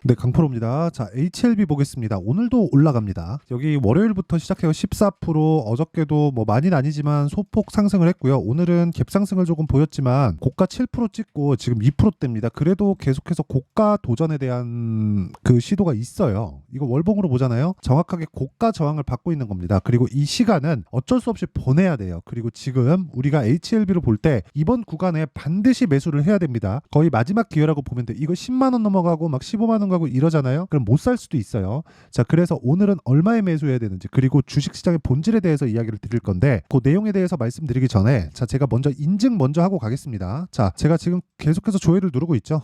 네, 강프로입니다. 자, HLB 보겠습니다. 오늘도 올라갑니다. 여기 월요일부터 시작해서 14%, 어저께도 뭐 많이는 아니지만 소폭 상승을 했고요. 오늘은 갭상승을 조금 보였지만 고가 7% 찍고 지금 2%대입니다. 그래도 계속해서 고가 도전에 대한 그 시도가 있어요. 이거 월봉으로 보잖아요. 정확하게 고가 저항을 받고 있는 겁니다. 그리고 이 시간은 어쩔 수 없이 보내야 돼요. 그리고 지금 우리가 HLB로 볼 때 이번 구간에 반드시 매수를 해야 됩니다. 거의 마지막 기회라고 보면 돼. 이거 10만 원 넘어가고 막 15만 원 가고 이러잖아요. 그럼 못 살 수도 있어요. 자, 그래서 오늘은 얼마에 매수해야 되는지, 그리고 주식시장의 본질에 대해서 이야기를 드릴 건데, 그 내용에 대해서 말씀드리기 전에 자, 제가 먼저 인증 먼저 하고 가겠습니다. 자, 제가 지금 계속해서 조회를 누르고 있죠.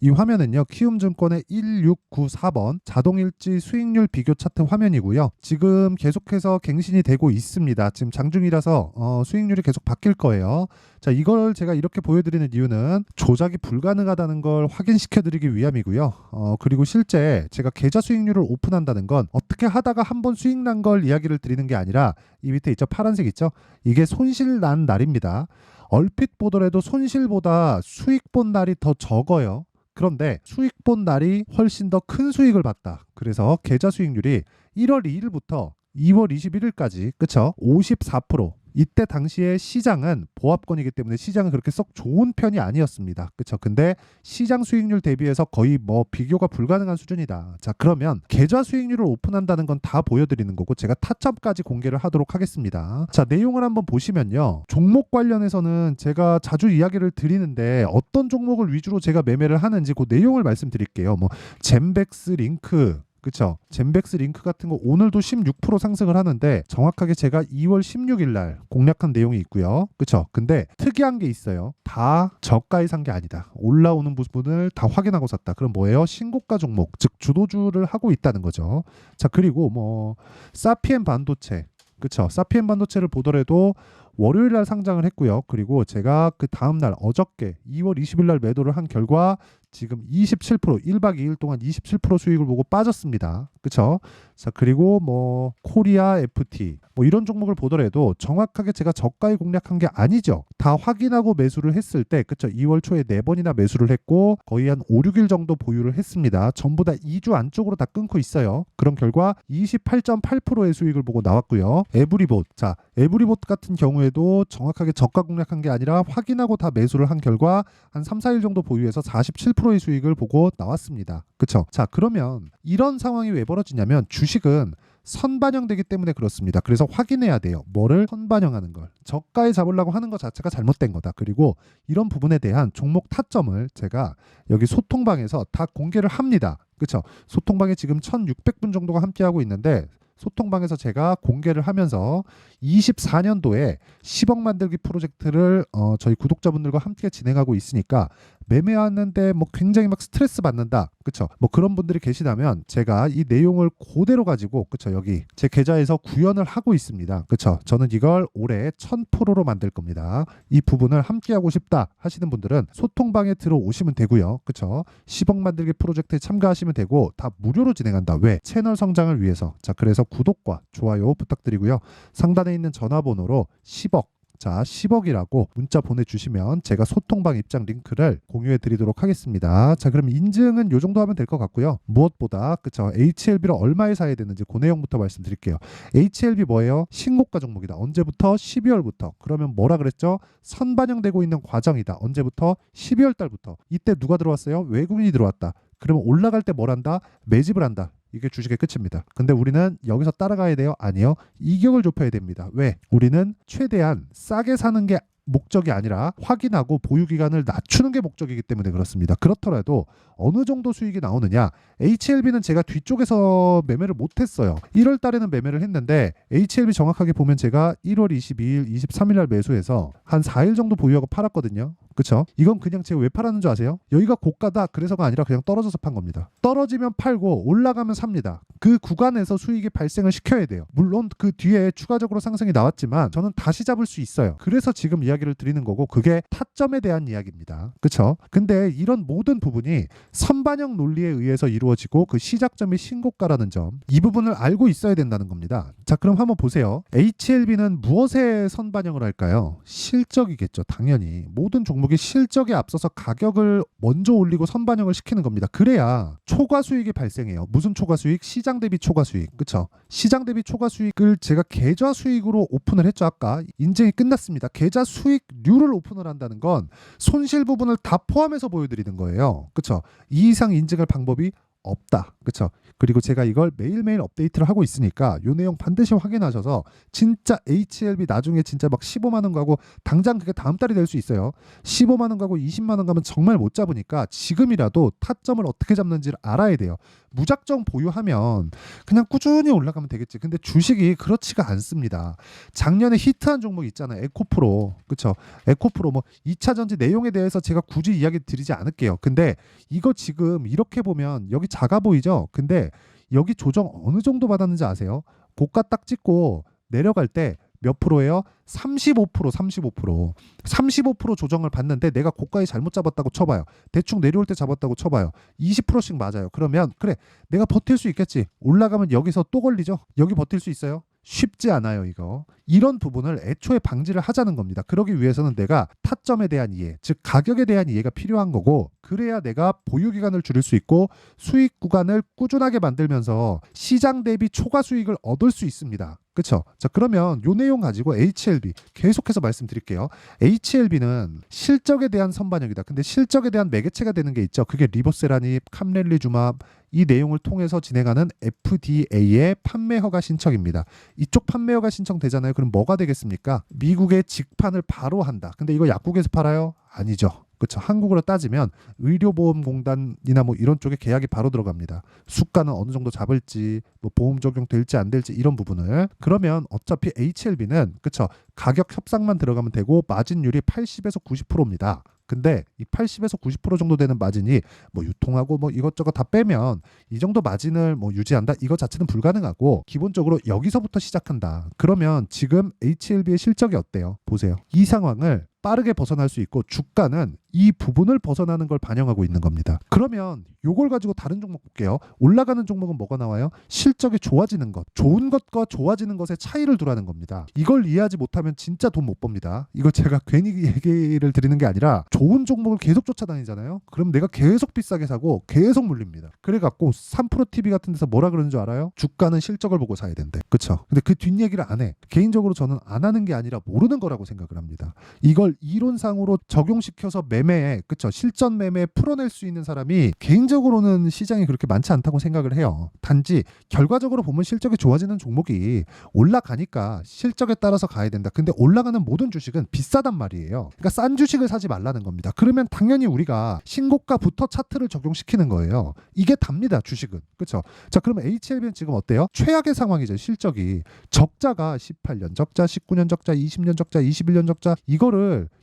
이 화면은요, 키움증권의 1694번 자동일지 수익률 비교 차트 화면이고요. 지금 계속해서 갱신이 되고 있습니다. 지금 장중이라서 수익률이 계속 바뀔 거예요. 자, 이걸 제가 이렇게 보여드리는 이유는 조작이 불가능하다는 걸 확인시켜드리기 위함이고요. 그리고 실제 제가 계좌 수익률을 오픈한다는 건 어떻게 하다가 한번 수익 난 걸 이야기를 드리는 게 아니라, 이 밑에 있죠, 파란색 있죠, 이게 손실 난 날입니다. 얼핏 보더라도 손실보다 수익 본 날이 더 적어요. 그런데 수익 본 날이 훨씬 더 큰 수익을 봤다. 그래서 계좌 수익률이 1월 2일부터 2월 21일까지, 그쵸? 54%. 이때 당시에 시장은 보합권이기 때문에 시장은 그렇게 썩 좋은 편이 아니었습니다. 그쵸? 근데 시장 수익률 대비해서 거의 뭐 비교가 불가능한 수준이다. 자, 그러면 계좌 수익률을 오픈한다는 건 다 보여드리는 거고, 제가 타점까지 공개를 하도록 하겠습니다. 자, 내용을 한번 보시면요, 종목 관련해서는 제가 자주 이야기를 드리는데 어떤 종목을 위주로 제가 매매를 하는지 그 내용을 말씀드릴게요. 뭐 젠백스 링크, 그쵸? 젠백스 링크 같은 거 오늘도 16% 상승을 하는데, 정확하게 제가 2월 16일 날 공략한 내용이 있고요. 그쵸? 근데 특이한 게 있어요. 다 저가에 산 게 아니다. 올라오는 부분을 다 확인하고 샀다. 그럼 뭐예요? 신고가 종목, 즉 주도주를 하고 있다는 거죠. 자, 그리고 뭐 사피엔 반도체, 그쵸? 사피엔 반도체를 보더라도 월요일 날 상장을 했고요. 그리고 제가 그 다음 날 어저께 2월 20일 날 매도를 한 결과 지금 27%, 1박 2일 동안 27% 수익을 보고 빠졌습니다. 그쵸? 자, 그리고 뭐 코리아 FT 뭐 이런 종목을 보더라도 정확하게 제가 저가에 공략한 게 아니죠. 다 확인하고 매수를 했을 때, 그쵸? 2월 초에 4번이나 매수를 했고 거의 한 5, 6일 정도 보유를 했습니다. 전부 다 2주 안쪽으로 다 끊고 있어요. 그런 결과 28.8%의 수익을 보고 나왔고요. 에브리봇, 자, 에브리봇 같은 경우에도 정확하게 저가 공략한 게 아니라 확인하고 다 매수를 한 결과 한 3, 4일 정도 보유해서 47%의 수익을 보고 나왔습니다. 그쵸? 자, 그러면 이런 상황이 왜 벌어지냐면 주식은 선반영되기 때문에 그렇습니다. 그래서 확인해야 돼요. 뭐를 선반영하는 걸. 저가에 잡으려고 하는 것 자체가 잘못된 거다. 그리고 이런 부분에 대한 종목 타점을 제가 여기 소통방에서 다 공개를 합니다. 그쵸? 소통방에 지금 1600분 정도가 함께하고 있는데, 소통방에서 제가 공개를 하면서 24년도에 10억 만들기 프로젝트를 저희 구독자분들과 함께 진행하고 있으니까, 매매하는데 뭐 굉장히 막 스트레스 받는다, 그쵸? 뭐 그런 분들이 계시다면 제가 이 내용을 그대로 가지고, 그쵸, 여기 제 계좌에서 구현을 하고 있습니다. 그쵸? 저는 이걸 올해 1000%로 만들 겁니다. 이 부분을 함께 하고 싶다 하시는 분들은 소통방에 들어오시면 되고요. 그쵸? 10억 만들기 프로젝트에 참가하시면 되고, 다 무료로 진행한다. 왜? 채널 성장을 위해서. 자, 그래서 구독과 좋아요 부탁드리고요. 상단에 있는 전화번호로 10억, 자, 10억이라고 문자 보내주시면 제가 소통방 입장 링크를 공유해 드리도록 하겠습니다. 자, 그럼 인증은 요 정도 하면 될 것 같고요. 무엇보다, 그쵸, HLB를 얼마에 사야 되는지 그 내용부터 말씀드릴게요. HLB 뭐예요? 신고가 종목이다. 언제부터? 12월부터. 그러면 뭐라 그랬죠? 선반영되고 있는 과정이다. 언제부터? 12월 달부터. 이때 누가 들어왔어요? 외국인이 들어왔다. 그러면 올라갈 때 뭘 한다? 매집을 한다. 이게 주식의 끝입니다. 근데 우리는 여기서 따라가야 돼요? 아니요. 이격을 좁혀야 됩니다. 왜? 우리는 최대한 싸게 사는 게 목적이 아니라 확인하고 보유 기간을 낮추는 게 목적이기 때문에 그렇습니다. 그렇더라도 어느 정도 수익이 나오느냐? HLB는 제가 뒤쪽에서 매매를 못했어요. 1월 달에는 매매를 했는데 HLB 정확하게 보면 제가 1월 22일, 23일 날 매수해서 한 4일 정도 보유하고 팔았거든요. 그쵸? 이건 그냥 제가 왜 팔았는 줄 아세요? 여기가 고가다 그래서가 아니라 그냥 떨어져서 판 겁니다. 떨어지면 팔고 올라가면 삽니다. 그 구간에서 수익이 발생을 시켜야 돼요. 물론 그 뒤에 추가적으로 상승이 나왔지만 저는 다시 잡을 수 있어요. 그래서 지금 이야기를 드리는 거고, 그게 타점에 대한 이야기입니다. 그쵸? 근데 이런 모든 부분이 선반영 논리에 의해서 이루어지고 그 시작점이 신고가라는 점, 이 부분을 알고 있어야 된다는 겁니다. 자, 그럼 한번 보세요. HLB는 무엇에 선반영을 할까요? 실적이겠죠. 당연히 모든 종목 종목이 실적에 앞서서 가격을 먼저 올리고 선반영을 시키는 겁니다. 그래야 초과 수익이 발생해요. 무슨 초과 수익? 시장 대비 초과 수익. 그쵸? 시장 대비 초과 수익을 제가 계좌 수익으로 오픈을 했죠. 아까 인증이 끝났습니다. 계좌 수익률을 오픈을 한다는 건 손실 부분을 다 포함해서 보여드리는 거예요. 그쵸? 이 이상 인증할 방법이 없다. 그쵸? 그리고 제가 이걸 매일매일 업데이트를 하고 있으니까 요 내용 반드시 확인하셔서 진짜 HLB 나중에 진짜 막 15만 원 가고 당장 그게 다음 달이 될 수 있어요. 15만 원 가고 20만 원 가면 정말 못 잡으니까 지금이라도 타점을 어떻게 잡는지를 알아야 돼요. 무작정 보유하면 그냥 꾸준히 올라가면 되겠지. 근데 주식이 그렇지가 않습니다. 작년에 히트한 종목 있잖아요. 에코프로. 그쵸? 에코프로 뭐 2차 전지 내용에 대해서 제가 굳이 이야기 드리지 않을게요. 근데 이거 지금 이렇게 보면 여기 작아 보이죠? 근데 여기 조정 어느 정도 받았는지 아세요? 고가 딱 찍고 내려갈 때 몇 프로예요? 35%, 35%. 35% 조정을 받는데 내가 고가에 잘못 잡았다고 쳐봐요. 대충 내려올 때 잡았다고 쳐봐요. 20%씩 맞아요. 그러면 그래, 내가 버틸 수 있겠지. 올라가면 여기서 또 걸리죠. 여기 버틸 수 있어요? 쉽지 않아요, 이거. 이런 부분을 애초에 방지를 하자는 겁니다. 그러기 위해서는 내가 타점에 대한 이해, 즉 가격에 대한 이해가 필요한 거고, 그래야 내가 보유 기간을 줄일 수 있고 수익 구간을 꾸준하게 만들면서 시장 대비 초과 수익을 얻을 수 있습니다. 그렇죠? 자, 그러면 요 내용 가지고 HLB 계속해서 말씀드릴게요. HLB는 실적에 대한 선반영이다. 근데 실적에 대한 매개체가 되는 게 있죠. 그게 리보세라닙, 캄렐리주맙, 이 내용을 통해서 진행하는 FDA의 판매 허가 신청입니다. 이쪽 판매 허가 신청되잖아요. 그럼 뭐가 되겠습니까? 미국의 직판을 바로 한다. 근데 이거 약국에서 팔아요? 아니죠. 그렇죠. 한국으로 따지면 의료보험공단이나 뭐 이런 쪽에 계약이 바로 들어갑니다. 수가는 어느 정도 잡을지, 뭐 보험 적용될지 안 될지 이런 부분을. 그러면 어차피 HLB는 그렇죠. 가격 협상만 들어가면 되고 마진율이 80에서 90%입니다. 근데 이 80에서 90% 정도 되는 마진이 뭐 유통하고 뭐 이것저것 다 빼면 이 정도 마진을 뭐 유지한다? 이거 자체는 불가능하고 기본적으로 여기서부터 시작한다. 그러면 지금 HLB의 실적이 어때요? 보세요. 이 상황을 빠르게 벗어날 수 있고 주가는 이 부분을 벗어나는 걸 반영하고 있는 겁니다. 그러면 요걸 가지고 다른 종목 볼게요. 올라가는 종목은 뭐가 나와요? 실적이 좋아지는 것. 좋은 것과 좋아지는 것의 차이를 두라는 겁니다. 이걸 이해하지 못하면 진짜 돈 못 법니다. 이거 제가 괜히 얘기를 드리는 게 아니라 좋은 종목을 계속 쫓아다니잖아요. 그럼 내가 계속 비싸게 사고 계속 물립니다. 그래갖고 3프로TV 같은 데서 뭐라 그러는 줄 알아요? 주가는 실적을 보고 사야 된대. 그쵸? 근데 그 뒷얘기를 안 해. 개인적으로 저는 안 하는 게 아니라 모르는 거라고 생각을 합니다. 이걸 이론상으로 적용시켜서 매매에, 그쵸? 실전 매매에 풀어낼 수 있는 사람이 개인적으로는 시장이 그렇게 많지 않다고 생각을 해요. 단지 결과적으로 보면 실적이 좋아지는 종목이 올라가니까 실적에 따라서 가야 된다. 근데 올라가는 모든 주식은 비싸단 말이에요. 그러니까 싼 주식을 사지 말라는 겁니다. 그러면 당연히 우리가 신고가부터 차트를 적용시키는 거예요. 이게 답니다, 주식은. 그쵸? 자, 그러면 HLB는 지금 어때요? 최악의 상황이죠, 실적이. 적자가 18년 적자, 19년 적자, 20년 적자, 21년 적자.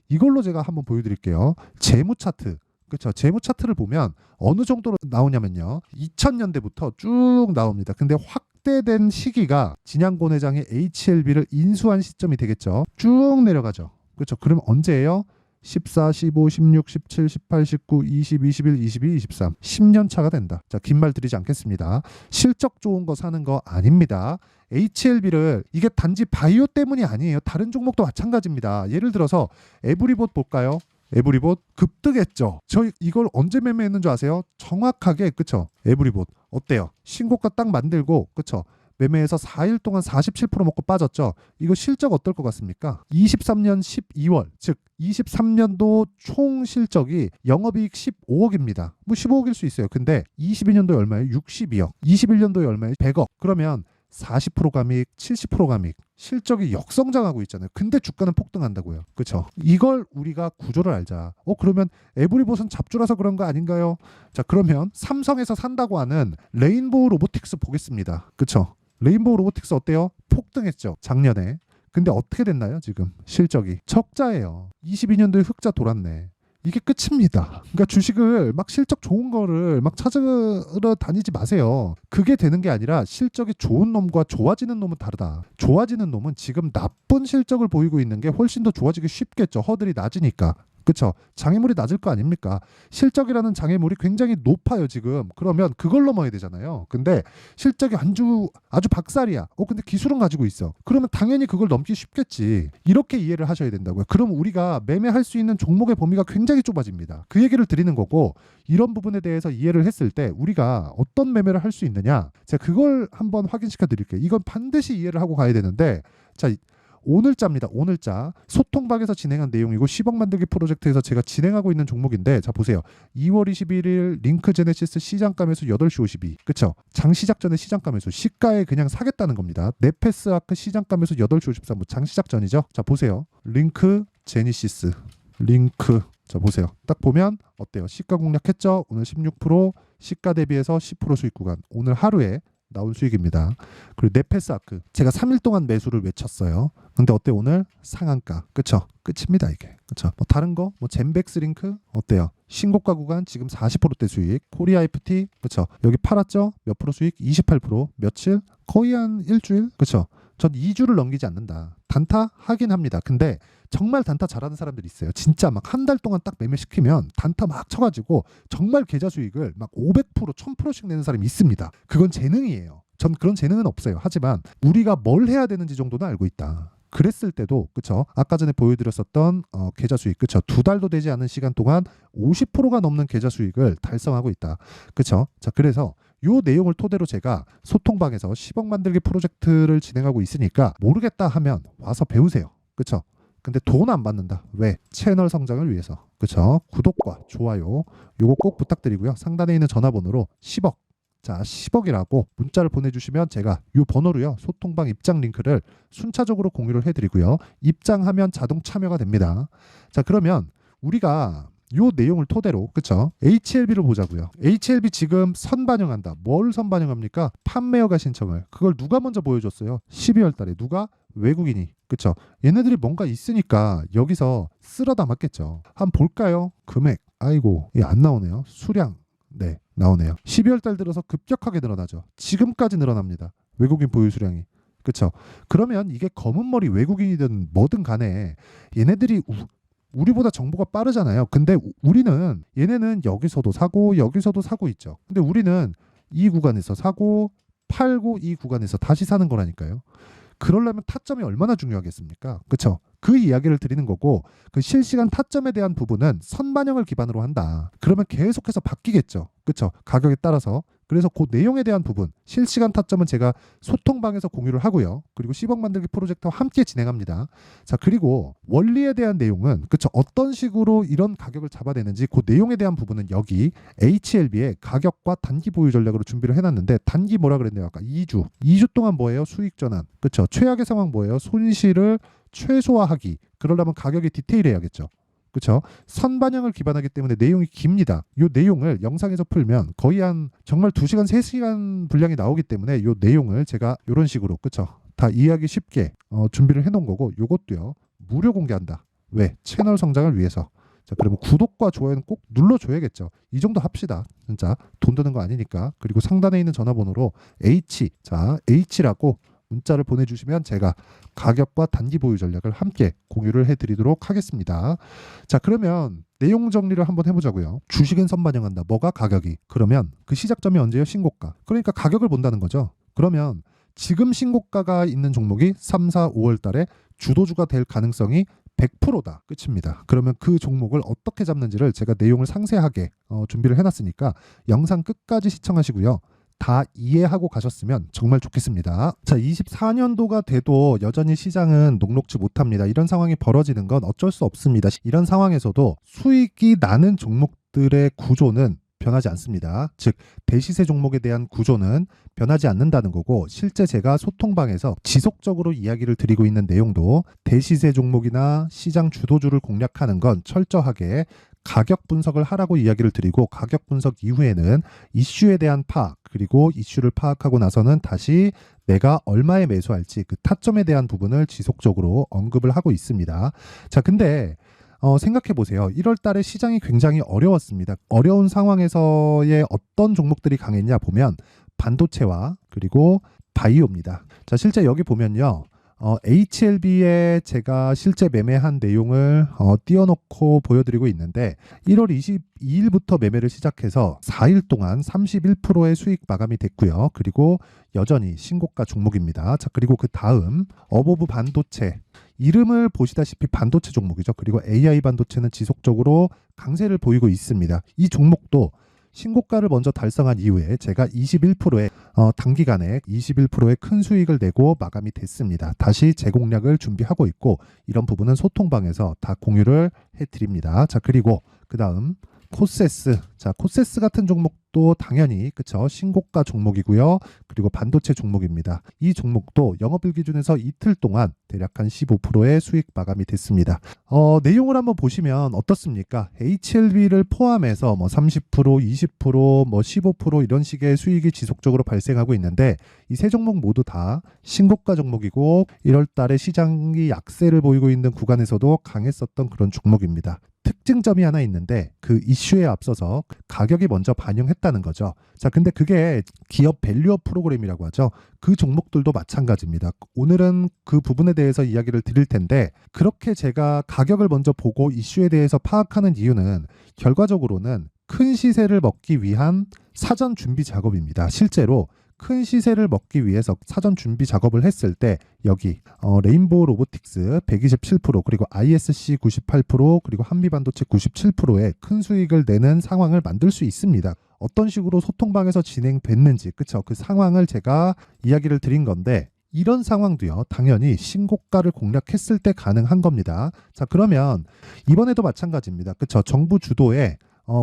이걸로 제가 한번 보여드릴게요. 재무 차트. 그렇죠. 재무 차트를 보면 어느 정도로 나오냐면요. 2000년대부터 쭉 나옵니다. 근데 확대된 시기가 진양곤 회장이 HLB를 인수한 시점이 되겠죠. 쭉 내려가죠. 그렇죠. 그럼 언제예요? 14, 15, 16, 17, 18, 19, 20, 21, 22, 23. 10년 차가 된다. 자, 긴 말 드리지 않겠습니다. 실적 좋은 거 사는 거 아닙니다. HLB를 이게 단지 바이오 때문이 아니에요. 다른 종목도 마찬가지입니다. 예를 들어서 에브리봇 볼까요? 에브리봇 급등했죠. 저 이걸 언제 매매했는 줄 아세요? 정확하게. 그쵸? 에브리봇 어때요? 신고가 딱 만들고 그쵸? 매매해서 4일 동안 47% 먹고 빠졌죠. 이거 실적 어떨 것 같습니까? 23년 12월, 즉 23년도 총 실적이 영업이익 15억입니다. 뭐 15억일 수 있어요. 근데 22년도에 얼마예요? 62억. 21년도에 얼마예요? 100억. 그러면 40% 감익, 70% 감익. 실적이 역성장하고 있잖아요. 근데 주가는 폭등한다고요. 그렇죠? 이걸 우리가 구조를 알자. 그러면 에브리봇은 잡주라서 그런 거 아닌가요? 자, 그러면 삼성에서 산다고 하는 레인보우 로보틱스 보겠습니다. 그렇죠? 레인보우 로보틱스 어때요? 폭등했죠. 작년에. 근데 어떻게 됐나요? 지금 실적이 적자예요. 22년도에 흑자 돌았네. 이게 끝입니다. 그러니까 주식을 막 실적 좋은 거를 막 찾으러 다니지 마세요. 그게 되는 게 아니라 실적이 좋은 놈과 좋아지는 놈은 다르다. 좋아지는 놈은 지금 나쁜 실적을 보이고 있는 게 훨씬 더 좋아지기 쉽겠죠. 허들이 낮으니까. 그쵸? 장애물이 낮을 거 아닙니까? 실적이라는 장애물이 굉장히 높아요, 지금. 그러면 그걸 넘어야 되잖아요. 근데 실적이 아주 박살이야. 근데 기술은 가지고 있어. 그러면 당연히 그걸 넘기 쉽겠지. 이렇게 이해를 하셔야 된다고요. 그럼 우리가 매매할 수 있는 종목의 범위가 굉장히 좁아집니다. 그 얘기를 드리는 거고, 이런 부분에 대해서 이해를 했을 때 우리가 어떤 매매를 할 수 있느냐, 제가 그걸 한번 확인시켜 드릴게요. 이건 반드시 이해를 하고 가야 되는데, 자, 오늘자입니다. 오늘자 소통방에서 진행한 내용이고 10억 만들기 프로젝트에서 제가 진행하고 있는 종목인데, 자 보세요. 2월 21일 링크 제네시스 시장가 매수 8시 52. 그쵸? 장 시작 전에 시장가 매수. 시가에 그냥 사겠다는 겁니다. 네페스 아크 시장가 매수 8시 53분. 장 시작 전이죠. 자 보세요. 링크 제네시스. 링크. 자 보세요. 딱 보면 어때요? 시가 공략했죠? 오늘 16%, 시가 대비해서 10% 수익 구간. 오늘 하루에 나온 수익입니다. 그리고 네페스 아크 제가 3일 동안 매수를 외쳤어요. 근데 어때? 오늘 상한가. 그쵸? 끝입니다 이게. 그쵸? 뭐 다른 거 뭐 젠백스 링크 어때요? 신고가 구간 지금 40%대 수익. 코리아 FT 그쵸? 여기 팔았죠? 몇 프로 수익? 28%. 며칠? 거의 한 일주일. 그쵸? 전 2주를 넘기지 않는다. 단타 하긴 합니다. 근데 정말 단타 잘하는 사람들이 있어요. 진짜 막 한 달 동안 딱 매매시키면 단타 막 쳐가지고 정말 계좌 수익을 막 500%, 1000%씩 내는 사람이 있습니다. 그건 재능이에요. 전 그런 재능은 없어요. 하지만 우리가 뭘 해야 되는지 정도는 알고 있다. 그랬을 때도 그쵸? 아까 전에 보여드렸었던 계좌 수익 그쵸? 2달도 되지 않은 시간 동안 50%가 넘는 계좌 수익을 달성하고 있다. 그쵸? 자 그래서 요 내용을 토대로 제가 소통방에서 10억 만들기 프로젝트를 진행하고 있으니까 모르겠다 하면 와서 배우세요. 그쵸? 근데 돈 안 받는다. 왜? 채널 성장을 위해서. 그쵸? 구독과 좋아요 요거 꼭 부탁드리고요. 상단에 있는 전화번호로 10억 자 10억이라고 문자를 보내주시면 제가 이 번호로요 소통방 입장 링크를 순차적으로 공유를 해드리고요. 입장하면 자동 참여가 됩니다. 자 그러면 우리가 요 내용을 토대로 그쵸? HLB를 보자고요. HLB 지금 선반영한다. 뭘 선반영합니까? 판매허가 신청을. 그걸 누가 먼저 보여줬어요? 12월 달에. 누가? 외국인이. 그쵸? 얘네들이 뭔가 있으니까 여기서 쓸어 담았겠죠. 한번 볼까요? 금액. 아이고 안 나오네요. 수량. 네 나오네요. 12월 달 들어서 급격하게 늘어나죠. 지금까지 늘어납니다. 외국인 보유 수량이. 그쵸? 그러면 이게 검은 머리 외국인이든 뭐든 간에 얘네들이 우리보다 정보가 빠르잖아요. 근데 우리는 얘네는 여기서도 사고 여기서도 사고 있죠. 근데 우리는 이 구간에서 사고 팔고 이 구간에서 다시 사는 거라니까요. 그러려면 타점이 얼마나 중요하겠습니까? 그쵸? 그 이야기를 드리는 거고 그 실시간 타점에 대한 부분은 선반영을 기반으로 한다. 그러면 계속해서 바뀌겠죠. 그쵸? 가격에 따라서. 그래서 그 내용에 대한 부분 실시간 타점은 제가 소통방에서 공유를 하고요. 그리고 10억 만들기 프로젝트와 함께 진행합니다. 자 그리고 원리에 대한 내용은 그쵸 어떤 식으로 이런 가격을 잡아내는지 그 내용에 대한 부분은 여기 HLB의 가격과 단기 보유 전략으로 준비를 해놨는데 단기 뭐라 그랬네요 아까 2주 동안 뭐예요? 수익 전환. 그쵸 최악의 상황 뭐예요? 손실을 최소화하기. 그러려면 가격이 디테일해야겠죠. 그렇죠? 선반영을 기반하기 때문에 내용이 깁니다. 이 내용을 영상에서 풀면 거의 한 정말 2시간, 3시간 분량이 나오기 때문에 이 내용을 제가 이런 식으로 그렇죠? 다 이해하기 쉽게 준비를 해놓은 거고 이것도요. 무료 공개한다. 왜? 채널 성장을 위해서. 자, 그러면 구독과 좋아요는 꼭 눌러줘야겠죠. 이 정도 합시다. 진짜 돈 드는 거 아니니까. 그리고 상단에 있는 전화번호로 H라고 문자를 보내주시면 제가 가격과 단기 보유 전략을 함께 공유를 해드리도록 하겠습니다. 자 그러면 내용 정리를 한번 해보자고요. 주식은 선반영한다. 뭐가? 가격이. 그러면 그 시작점이 언제요? 신고가. 그러니까 가격을 본다는 거죠. 그러면 지금 신고가가 있는 종목이 3, 4, 5월 달에 주도주가 될 가능성이 100%다. 끝입니다. 그러면 그 종목을 어떻게 잡는지를 제가 내용을 상세하게 준비를 해놨으니까 영상 끝까지 시청하시고요. 다 이해하고 가셨으면 정말 좋겠습니다. 자, 24년도가 돼도 여전히 시장은 녹록지 못합니다. 이런 상황이 벌어지는 건 어쩔 수 없습니다. 이런 상황에서도 수익이 나는 종목들의 구조는 변하지 않습니다. 즉 대시세 종목에 대한 구조는 변하지 않는다는 거고 실제 제가 소통방에서 지속적으로 이야기를 드리고 있는 내용도 대시세 종목이나 시장 주도주를 공략하는 건 철저하게 가격 분석을 하라고 이야기를 드리고 가격 분석 이후에는 이슈에 대한 파악 그리고 이슈를 파악하고 나서는 다시 내가 얼마에 매수할지 그 타점에 대한 부분을 지속적으로 언급을 하고 있습니다. 자, 근데 생각해 보세요. 1월 달에 시장이 굉장히 어려웠습니다. 어려운 상황에서의 어떤 종목들이 강했냐 보면 반도체와 그리고 바이오입니다. 자, 실제 여기 보면요. HLB에 제가 실제 매매한 내용을 띄워놓고 보여드리고 있는데 1월 22일부터 매매를 시작해서 4일 동안 31%의 수익 마감이 됐고요. 그리고 여전히 신고가 종목입니다. 자, 그리고 그 다음 어보브 반도체, 이름을 보시다시피 반도체 종목이죠. 그리고 AI 반도체는 지속적으로 강세를 보이고 있습니다. 이 종목도 신고가를 먼저 달성한 이후에 제가 21%의 단기간에 21%의 큰 수익을 내고 마감이 됐습니다. 다시 재공략을 준비하고 있고 이런 부분은 소통방에서 다 공유를 해드립니다. 자, 그리고 그 다음 코세스. 자, 코세스 같은 종목도 당연히 그쵸, 신고가 종목이고요. 그리고 반도체 종목입니다. 이 종목도 영업일 기준에서 이틀 동안 대략 한 15%의 수익 마감이 됐습니다. 내용을 한번 보시면 어떻습니까? HLB를 포함해서 뭐 30%, 20%, 뭐 15% 이런 식의 수익이 지속적으로 발생하고 있는데 이 세 종목 모두 다 신고가 종목이고 1월 달에 시장이 약세를 보이고 있는 구간에서도 강했었던 그런 종목입니다. 특징점이 하나 있는데 그 이슈에 앞서서 가격이 먼저 반영했다는 거죠. 자, 근데 그게 기업 밸류업 프로그램이라고 하죠. 그 종목들도 마찬가지입니다. 오늘은 그 부분에 대해서 이야기를 드릴 텐데 그렇게 제가 가격을 먼저 보고 이슈에 대해서 파악하는 이유는 결과적으로는 큰 시세를 먹기 위한 사전 준비 작업입니다. 실제로 큰 시세를 먹기 위해서 사전 준비 작업을 했을 때 여기 레인보우 로보틱스 127% 그리고 ISC 98% 그리고 한미반도체 97%의 큰 수익을 내는 상황을 만들 수 있습니다. 어떤 식으로 소통방에서 진행됐는지 그쵸, 그 상황을 제가 이야기를 드린 건데 이런 상황도요 당연히 신고가를 공략했을 때 가능한 겁니다. 자, 그러면 이번에도 마찬가지입니다. 그쵸, 정부 주도의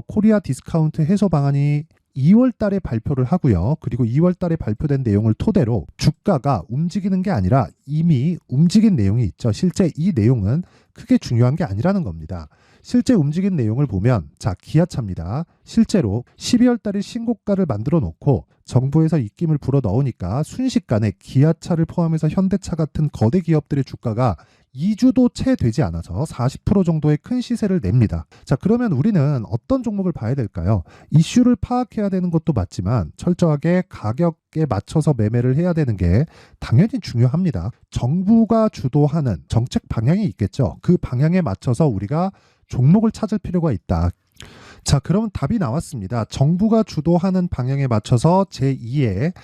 코리아 디스카운트 해소 방안이 2월 달에 발표를 하고요. 그리고 2월 달에 발표된 내용을 토대로 주가가 움직이는 게 아니라 이미 움직인 내용이 있죠. 실제 이 내용은 크게 중요한 게 아니라는 겁니다. 실제 움직인 내용을 보면 자, 기아차입니다. 실제로 12월 달에 신고가를 만들어 놓고 정부에서 입김을 불어 넣으니까 순식간에 기아차를 포함해서 현대차 같은 거대 기업들의 주가가 2주도 채 되지 않아서 40% 정도의 큰 시세를 냅니다. 자, 그러면 우리는 어떤 종목을 봐야 될까요? 이슈를 파악해야 되는 것도 맞지만 철저하게 가격에 맞춰서 매매를 해야 되는 게 당연히 중요합니다. 정부가 주도하는 정책 방향이 있겠죠. 그 방향에 맞춰서 우리가 종목을 찾을 필요가 있다. 자, 그럼 답이 나왔습니다. 정부가 주도하는 방향에 맞춰서 제2의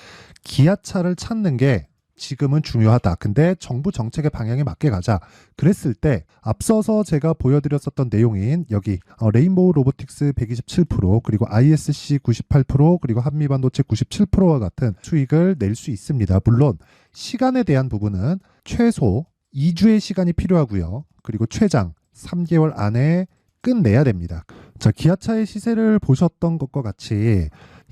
기아차를 찾는 게 지금은 중요하다. 근데 정부 정책의 방향에 맞게 가자. 그랬을 때 앞서서 제가 보여드렸었던 내용인 여기 레인보우 로보틱스 127% 그리고 ISC 98% 그리고 한미반도체 97%와 같은 수익을 낼 수 있습니다. 물론 시간에 대한 부분은 최소 2주의 시간이 필요하고요. 그리고 최장 3개월 안에 끝내야 됩니다. 자, 기아차의 시세를 보셨던 것과 같이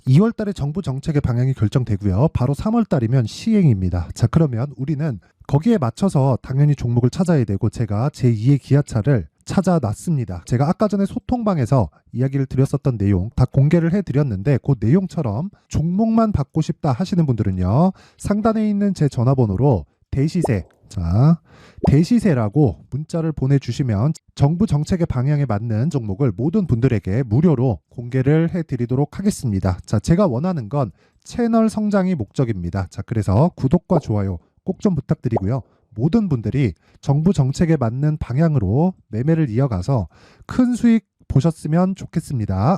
2월 달에 정부 정책의 방향이 결정되고요. 바로 3월 달이면 시행입니다. 자, 그러면 우리는 거기에 맞춰서 당연히 종목을 찾아야 되고 제가 제2의 기아차를 찾아놨습니다. 제가 아까 전에 소통방에서 이야기를 드렸었던 내용 다 공개를 해드렸는데 그 내용처럼 종목만 받고 싶다 하시는 분들은요. 상단에 있는 제 전화번호로 대시세, 자, 대시세라고 문자를 보내주시면 정부 정책의 방향에 맞는 종목을 모든 분들에게 무료로 공개를 해드리도록 하겠습니다. 자, 제가 원하는 건 채널 성장이 목적입니다. 자, 그래서 구독과 좋아요 꼭 좀 부탁드리고요. 모든 분들이 정부 정책에 맞는 방향으로 매매를 이어가서 큰 수익 보셨으면 좋겠습니다.